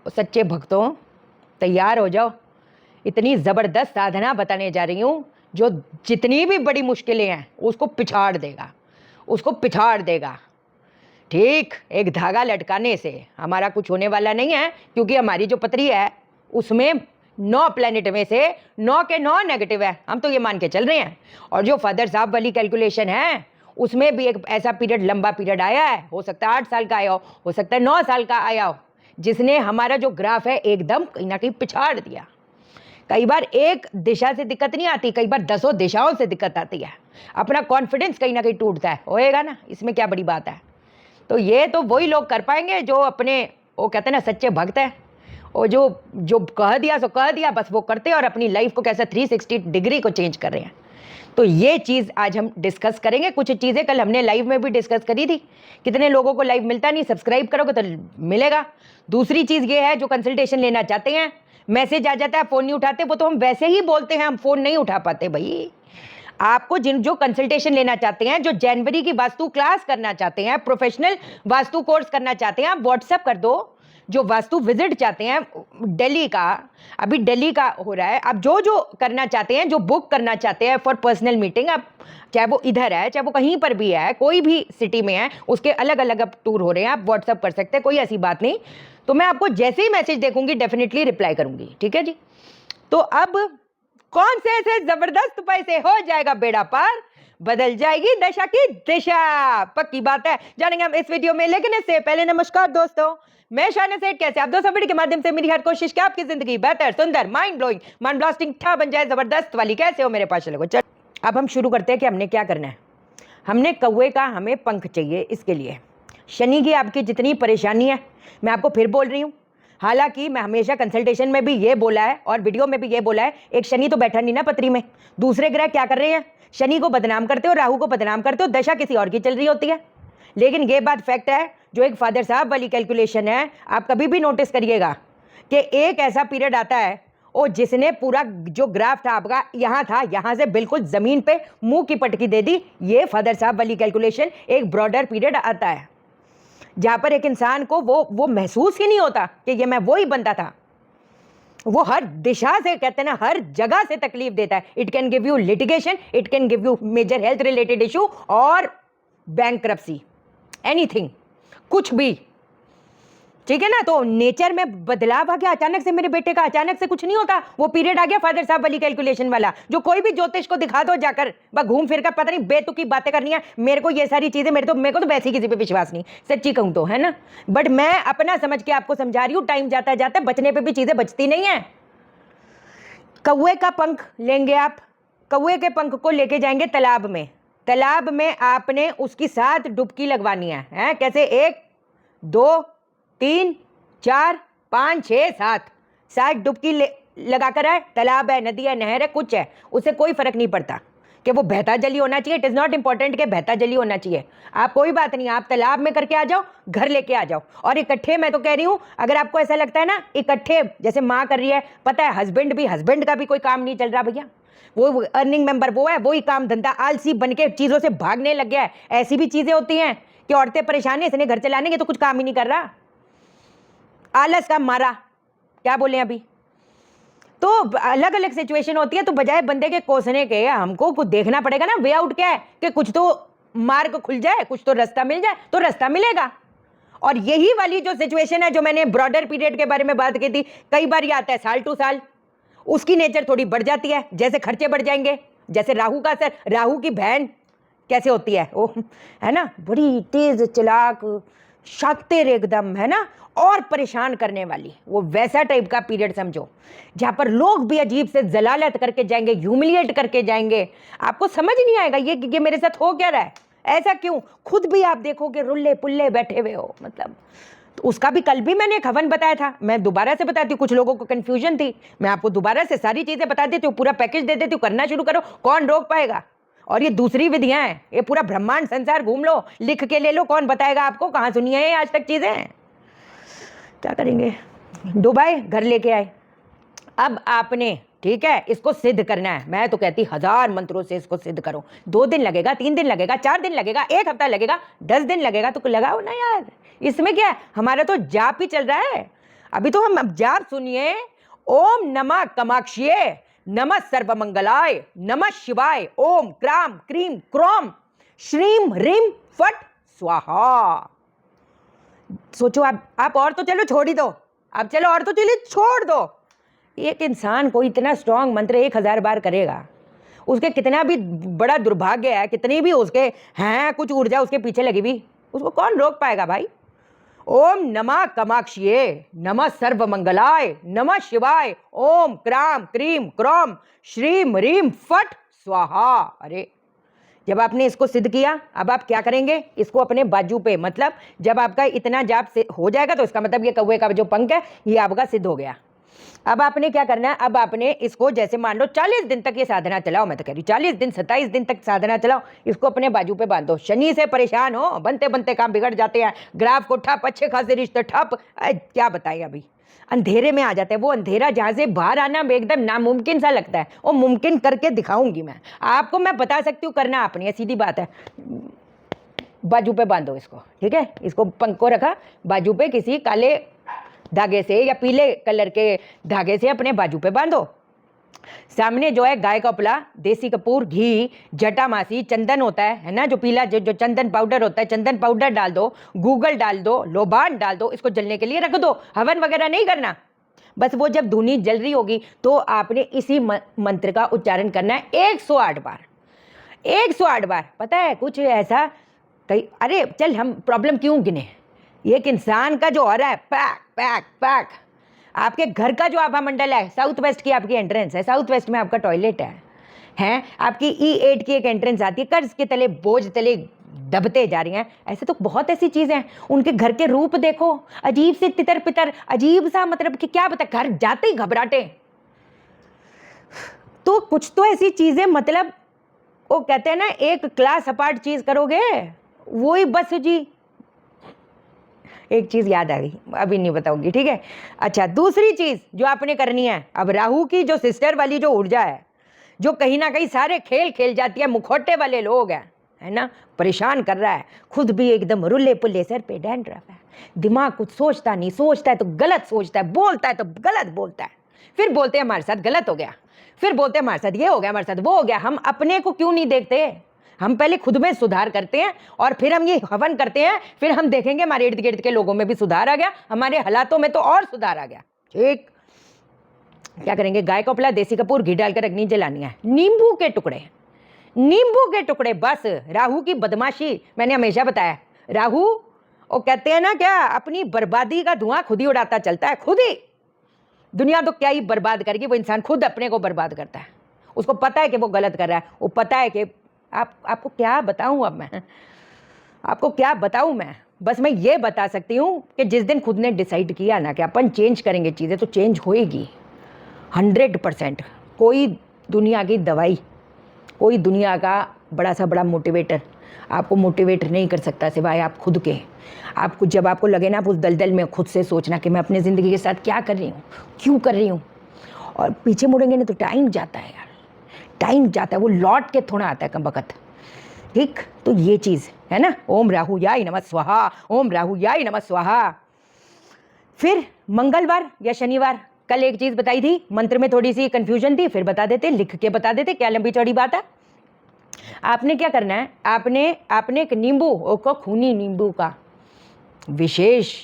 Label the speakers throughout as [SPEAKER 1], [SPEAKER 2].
[SPEAKER 1] सच्चे भक्तों तैयार हो जाओ, इतनी ज़बरदस्त साधना बताने जा रही हूँ जो जितनी भी बड़ी मुश्किलें हैं उसको पिछाड़ देगा, उसको पिछाड़ देगा। ठीक, एक धागा लटकाने से हमारा कुछ होने वाला नहीं है, क्योंकि हमारी जो पतरी है उसमें 9 प्लैनेट में से 9 के 9 नेगेटिव है, हम तो ये मान के चल रहे हैं। और जो फादर साहब वाली कैलकुलेशन है उसमें भी एक ऐसा पीरियड, लंबा पीरियड आया है, हो सकता है 8 साल का आया हो सकता है 9 साल का आया हो, जिसने हमारा जो ग्राफ है एकदम कहीं ना कहीं पिछाड़ दिया। कई बार एक दिशा से दिक्कत नहीं आती, कई बार 10 दिशाओं से दिक्कत आती है। अपना कॉन्फिडेंस कहीं ना कहीं टूटता है, होएगा ना, इसमें क्या बड़ी बात है। तो ये तो वही लोग कर पाएंगे जो अपने, वो कहते हैं ना, सच्चे भक्त हैं, और जो जो कह दिया सो कह दिया, बस वो करते हैं और अपनी लाइफ को कैसे 360 डिग्री को चेंज कर रहे हैं। तो ये चीज़ आज हम डिस्कस करेंगे। कुछ चीज़ें कल हमने लाइव में भी डिस्कस करी थी, कितने लोगों को लाइव मिलता नहीं, सब्सक्राइब करोगे तो मिलेगा। दूसरी चीज़ ये है, जो कंसल्टेशन लेना चाहते हैं, मैसेज आ जाता है, फ़ोन नहीं उठाते, वो तो हम वैसे ही बोलते हैं, हम फ़ोन नहीं उठा पाते भाई। आपको जो कंसल्टेशन लेना चाहते हैं, जो जनवरी की वास्तु क्लास करना चाहते हैं, प्रोफेशनल वास्तु कोर्स करना चाहते हैं, आप व्हाट्सएप कर दो। जो वास्तु विजिट चाहते हैं दिल्ली का, अभी दिल्ली का हो रहा है, आप जो जो करना चाहते हैं, जो बुक करना चाहते हैं फॉर पर्सनल मीटिंग, आप चाहे वो इधर है चाहे वो कहीं पर भी है, कोई भी सिटी में है, उसके अलग अलग अब टूर हो रहे हैं, आप व्हाट्सएप कर सकते हैं, कोई ऐसी बात नहीं। तो मैं आपको जैसे ही मैसेज देखूंगी डेफिनेटली रिप्लाई करूंगी, ठीक है जी। तो अब कौन से ऐसे जबरदस्त उपाय से हो जाएगा बेड़ा पार, बदल जाएगी दशा की दिशा, पक्की बात है, जानेंगे हम इस वीडियो में। लेकिन इससे पहले नमस्कार दोस्तों, मैं शाना सेठ, कैसे आप दोस्तों? वीडियो के माध्यम से मेरी हर कोशिश कि आपकी जिंदगी बेहतर, सुंदर, माइंड ब्लोइंग, माइंड ब्लास्टिंग ठा बन जाए, जबरदस्त वाली। कैसे हो मेरे पास? चलो चल, अब हम शुरू करते हैं कि हमने क्या करना है। हमने कौवे का हमें पंख चाहिए, इसके लिए शनि की आपकी जितनी परेशानी है, मैं आपको फिर बोल रही हूँ, हालांकि मैं हमेशा कंसल्टेशन में भी ये बोला है और वीडियो में भी ये बोला है, एक शनि तो बैठा नहीं ना पत्री में, दूसरे ग्रह क्या कर रहे हैं, शनि को बदनाम करते हो, राहु को बदनाम करते हो, दशा किसी और की चल रही होती है। लेकिन ये बात फैक्ट है, जो एक फादर साहब वाली कैलकुलेशन है, आप कभी भी नोटिस करिएगा कि एक ऐसा पीरियड आता है और जिसने पूरा जो ग्राफ था आपका यहाँ था, यहाँ से बिल्कुल जमीन पे मुंह की पटकी दे दी। ये फादर साहब वाली कैलकुलेशन एक ब्रॉडर पीरियड आता है जहाँ पर एक इंसान को वो महसूस ही नहीं होता कि ये मैं वो ही बंदा था। वो हर दिशा से, कहते हैं ना, हर जगह से तकलीफ देता है। It can give you litigation, it can give you major health related issue और बैंकरप्सी, एनीथिंग, कुछ भी, ठीक है ना। तो नेचर में बदलाव आ गया अचानक से, मेरे बेटे का अचानक से कुछ नहीं होता, वो पीरियड आ गया फादर साहब वाली कैलकुलेशन वाला। जो कोई भी ज्योतिष को दिखा दो जाकर, बस घूम फिर कर पता नहीं बेतुकी बातें करनी है। मेरे को ये सारी चीजें, मेरे को तो वैसे ही किसी पे विश्वास नहीं, सच्ची कहूं तो, है ना। बट मैं अपना समझ के आपको समझा रही हूँ, टाइम जाता जाता बचने पर भी चीजें बचती नहीं है। कौवे का पंख लेंगे आप, कौवे के पंख को लेके जाएंगे तालाब में, तालाब में आपने उसकी 7 डुबकी लगवानी है। कैसे? 1 2 3 4 5 6 7 डुबकी लगाकर है। तालाब है, नदी है, नहर है, कुछ है, उससे कोई फर्क नहीं पड़ता कि वो बहता जली होना चाहिए। इट इज नॉट इंपॉर्टेंट कि बहता जली होना चाहिए। आप कोई बात नहीं, आप तालाब में करके आ जाओ, घर लेके आ जाओ। और इकट्ठे, मैं तो कह रही हूं, अगर आपको ऐसा लगता है ना इकट्ठे, जैसे माँ कर रही है, पता है हस्बैंड का भी कोई काम नहीं चल रहा भैया, वो अर्निंग मेंबर वो है, वही काम धंधा, आलसी बन के चीजों से भागने लग गया है। ऐसी भी चीजें होती हैं कि औरतें परेशान है, इसने घर चलाने के तो कुछ काम ही नहीं कर रहा, आलस का मारा, क्या बोले अभी। तो अलग अलग सिचुएशन होती है, तो बजाय बंदे के कोसने के हमको कुछ देखना पड़ेगा ना, वे आउट क्या है कि कुछ तो मार्ग खुल जाए, कुछ तो रास्ता मिल जाए, तो रास्ता मिलेगा। और यही वाली जो सिचुएशन है, जो मैंने ब्रॉडर पीरियड के बारे में बात की थी, कई बार ये आता है साल टू साल, उसकी नेचर थोड़ी बढ़ जाती है, जैसे खर्चे बढ़ जाएंगे, जैसे राहु का असर, राहु की बहन कैसे होती है वो, है ना, बड़ी तेज चालाक, शातिर एकदम, है ना, और परेशान करने वाली, वो वैसा टाइप का पीरियड समझो, जहाँ पर लोग भी अजीब से जलालत करके जाएंगे, ह्यूमिलिएट करके जाएंगे। आपको समझ नहीं आएगा ये मेरे साथ हो क्या रहा है, ऐसा क्यों, खुद भी आप देखोगे रुल्ले पुल्ले बैठे हुए हो, मतलब। तो उसका भी कल भी मैंने एक हवन बताया था, मैं दोबारा से बताती हूँ, कुछ लोगों को कन्फ्यूजन थी, मैं आपको दोबारा से सारी चीज़ें बता देती हूँ, पूरा पैकेज दे देती हूँ, करना शुरू करो, कौन रोक पाएगा। और ये दूसरी विधियां हैं, ये पूरा ब्रह्मांड संसार घूम लो, लिख के ले लो, कौन बताएगा आपको, कहाँ सुनी है आज तक चीजें। क्या करेंगे, दुबई घर लेके आए, अब आपने, ठीक है, इसको सिद्ध करना है। मैं तो कहती 1000 मंत्रों से इसको सिद्ध करो। 2 दिन लगेगा, 3 दिन लगेगा, 4 दिन लगेगा, 1 हफ्ता लगेगा, 10 दिन लगेगा, तो लगाओ ना यार, इसमें क्या है, हमारा तो जाप ही चल रहा है। अभी तो हम अब जाप सुनिए। ओम नमः कामाक्षिये, नमः सर्वमंगलाय, नमः शिवाय, ओम क्राम क्रीम क्रोम श्रीम ह्रीम फट स्वाहा। सोचो आप और तो चलो छोड़ ही दो, आप चलो और तो चलिए छोड़ दो। एक इंसान को इतना स्ट्रांग मंत्र 1000 बार करेगा, उसके कितना भी बड़ा दुर्भाग्य है, कितनी भी उसके हैं कुछ ऊर्जा उसके पीछे लगी हुई, उसको कौन रोक पाएगा भाई। ओम नमः कामाक्षिये, नमः सर्वमंगलाय, नमः शिवाय, ओम क्राम क्रीम क्रोम श्रीम ह्रीम फट स्वाहा। अरे जब आपने इसको सिद्ध किया, अब आप क्या करेंगे, इसको अपने बाजू पे, मतलब जब आपका इतना जाप हो जाएगा तो इसका मतलब ये कौवे का जो पंख है ये आपका सिद्ध हो गया। अब आपने क्या करना है, अब आपने इसको जैसे मान लो 40 दिन तक ये साधना चलाओ, मैं तो कह रही 40 दिन 27 दिन तक साधना चलाओ, इसको अपने बाजू पे बांधो। शनि से परेशान हो, बनते बनते काम बिगड़ जाते हैं, ग्राफ को ठप, अच्छे खासे रिश्ते ठप, क्या बताएं, अभी अंधेरे में आ जाते हैं। वो अंधेरा जहाँ से बाहर आना एकदम नामुमकिन सा लगता है, वो मुमकिन करके दिखाऊंगी मैं आपको। मैं बता सकती हूँ, करना आपने है, सीधी बात है। बाजू पे बांधो इसको, ठीक है। इसको पंख को रखा बाजू पे, किसी काले धागे से या पीले कलर के धागे से अपने बाजू पे बांधो। सामने जो है गाय का उपला, देसी कपूर, घी, जटामासी, चंदन होता है ना, जो पीला जो चंदन पाउडर होता है, चंदन पाउडर डाल दो, गूगल डाल दो, लोबान डाल दो, इसको जलने के लिए रख दो। हवन वगैरह नहीं करना, बस वो जब धुनी जल रही होगी तो आपने इसी मंत्र का उच्चारण करना है 108 बार। 108 बार। पता है कुछ ऐसा कई, अरे चल हम प्रॉब्लम क्यों गिने, एक इंसान का जो हो रहा है पैक पैक पैक। आपके घर का जो आभा मंडल है, साउथ वेस्ट की आपकी एंट्रेंस है, साउथ वेस्ट में आपका टॉयलेट है आपकी E8 की एक एंट्रेंस आती है, कर्ज के तले बोझ तले दबते जा रही हैं। ऐसे तो बहुत ऐसी चीज़ें हैं। उनके घर के रूप देखो, अजीब से तितर पितर, अजीब सा, मतलब कि क्या बता, घर जाते ही घबराटे। तो कुछ तो ऐसी चीज़ें, मतलब वो कहते हैं ना, एक क्लास अपार्ट चीज़ करोगे वो ही बस जी। एक चीज़ याद आ गई, अभी नहीं बताऊंगी, ठीक है। अच्छा, दूसरी चीज़ जो आपने करनी है, अब राहु की जो सिस्टर वाली जो ऊर्जा है, जो कहीं ना कहीं सारे खेल खेल जाती है, मुखौटे वाले लोग हैं, है ना, परेशान कर रहा है, खुद भी एकदम रुले पुले, सर पे डैंड्रफ है, दिमाग कुछ सोचता नहीं, सोचता है तो गलत सोचता है, बोलता है तो गलत बोलता है, फिर बोलते हैं हमारे साथ गलत हो गया, फिर बोलते हैं हमारे साथ ये हो गया, हमारे साथ वो हो गया। हम अपने को क्यों नहीं देखते, हम पहले खुद में सुधार करते हैं और फिर हम ये हवन करते हैं, फिर हम देखेंगे हमारे इर्द गिर्द के लोगों में भी सुधार आ गया, हमारे हालातों में तो और सुधार आ गया, ठीक। क्या करेंगे, गाय का उपला, देसी कपूर, घी डालकर अग्नि जलानी है, नींबू के टुकड़े, नींबू के टुकड़े, बस। राहु की बदमाशी मैंने हमेशा बताया, राहु वो कहते हैं ना, क्या अपनी बर्बादी का धुआं खुद ही उड़ाता चलता है, खुद ही। दुनिया तो क्या ही बर्बाद करेगी, वो इंसान खुद अपने को बर्बाद करता है। उसको पता है कि वो गलत कर रहा है, वो पता है कि आपको क्या बताऊं, अब मैं आपको क्या बताऊं, मैं बस मैं ये बता सकती हूँ कि जिस दिन खुद ने डिसाइड किया ना कि अपन चेंज करेंगे चीज़ें, तो चेंज होएगी 100%। कोई दुनिया की दवाई, कोई दुनिया का बड़ा सा बड़ा मोटिवेटर आपको मोटिवेट नहीं कर सकता सिवाय आप खुद के। आपको जब आपको लगे ना, आप उस दलदल में खुद से सोचना कि मैं अपनी ज़िंदगी के साथ क्या कर रही हूँ, क्यों कर रही हूँ, और पीछे मुड़ेंगे ना तो टाइम जाता है यार, टाइम जाता है, वो लौट के थोड़ा आता है कम वक्त, ठीक। तो ये चीज़ है ना, ओम राहु याय नमः स्वाहा, ओम राहु याय नमः स्वाहा। फिर मंगलवार या शनिवार, कल एक चीज़ बताई थी, मंत्र में थोड़ी सी कंफ्यूजन थी, फिर बता देते, लिख के बता देते, क्या लंबी चौड़ी बात है। आपने क्या करना है, आपने एक नींबू को, खूनी नींबू का विशेष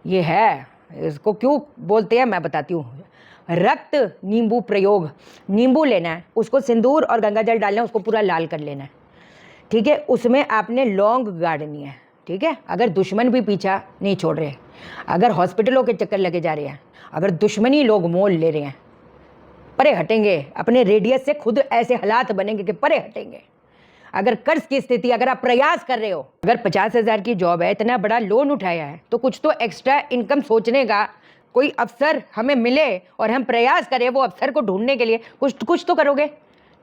[SPEAKER 1] ये है, इसको क्यों बोलते हैं मैं बताती हूँ। रक्त नींबू प्रयोग, नींबू लेना है, उसको सिंदूर और गंगा जल डालना है, उसको पूरा लाल कर लेना है, ठीक है। उसमें आपने लौंग गाड़नी है, ठीक है। अगर दुश्मन भी पीछा नहीं छोड़ रहे, अगर हॉस्पिटलों के चक्कर लगे जा रहे हैं, अगर दुश्मनी लोग मोल ले रहे हैं, परे हटेंगे, अपने रेडियस से खुद ऐसे हालात बनेंगे कि परे हटेंगे। अगर कर्ज की स्थिति, अगर आप प्रयास कर रहे हो, अगर 50,000 की जॉब है, इतना बड़ा लोन उठाया है, तो कुछ तो एक्स्ट्रा इनकम सोचने का कोई अवसर हमें मिले और हम प्रयास करें वो अवसर को ढूंढने के लिए, कुछ तो करोगे,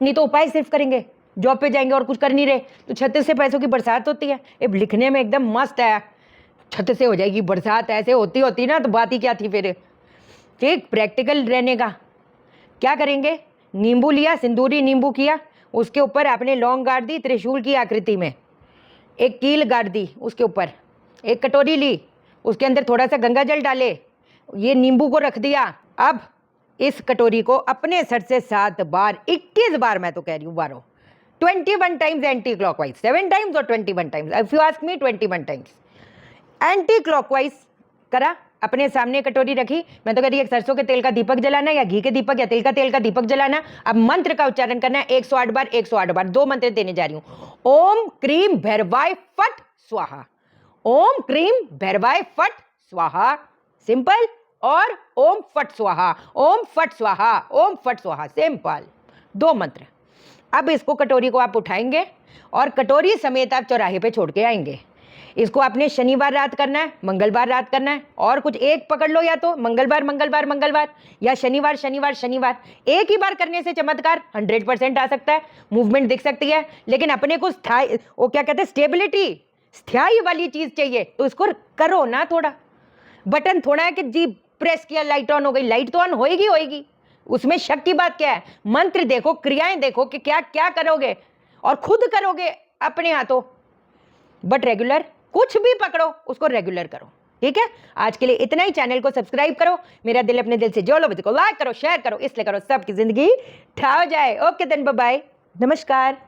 [SPEAKER 1] नहीं तो उपाय सिर्फ करेंगे, जॉब पे जाएंगे और कुछ कर नहीं रहे, तो छत से पैसों की बरसात होती है। ये लिखने में एकदम मस्त है, छत से हो जाएगी बरसात, ऐसे होती ना तो बात ही क्या थी फिर, ठीक। प्रैक्टिकल रहने का क्या करेंगे, नींबू लिया, सिंदूरी नींबू किया, उसके ऊपर आपने लौंग गाड़ दी त्रिशूल की आकृति में, एक कील गाड़ दी उसके ऊपर, एक कटोरी ली, उसके अंदर थोड़ा सा गंगा जल डाले, ये नींबू को रख दिया। अब इस कटोरी को अपने सर से 7 बार, 21 बार मैं तो कह रही हूँ, 12, 21 टाइम्स एंटी क्लॉकवाइज, 7 टाइम्स और 21 times, if you ask me 21 times anti clockwise करा। अपने सामने कटोरी रखी, मैं तो कह रही सरसों के तेल का दीपक जलाना या घी के दीपक या तिल का तेल का दीपक जलाना। अब मंत्र का उच्चारण करना है 108 बार, 108 बार। 2 मंत्र देने जा रही हूं। ओम क्रीम भैरवाय फट स्वाहा, ओम क्रीम भैरवाय फट स्वाहा, सिंपल। और ओम फट स्वाहा, ओम फट स्वाहा, ओम फट स्वाहा, सिंपल। 2 मंत्र। अब इसको कटोरी को आप उठाएंगे और कटोरी समेत आप चौराहे पे छोड़ के आएंगे। इसको आपने शनिवार रात करना है, मंगलवार रात करना है, और कुछ एक पकड़ लो, या तो मंगलवार मंगलवार मंगलवार या शनिवार शनिवार शनिवार। एक ही बार करने से चमत्कार 100% आ सकता है, मूवमेंट दिख सकती है, लेकिन अपने को स्थायी, वो क्या कहते हैं, स्टेबिलिटी, स्थायी वाली चीज चाहिए, तो इसको करो ना। थोड़ा बटन थोड़ा है कि जी प्रेस किया, लाइट ऑन हो गई, लाइट तो ऑन होएगी होएगी, उसमें शक की बात क्या है। मंत्र देखो, क्रियाएं देखो कि क्या क्या करोगे, और खुद करोगे अपने हाथों, बट रेगुलर। कुछ भी पकड़ो उसको रेगुलर करो, ठीक है। आज के लिए इतना ही। चैनल को सब्सक्राइब करो, मेरा दिल अपने दिल से जोड़ो, वीडियो को लाइक करो, शेयर करो, इसलिए करो सबकी जिंदगी ठा हो जाए। ओके देन, बाय बाय, नमस्कार।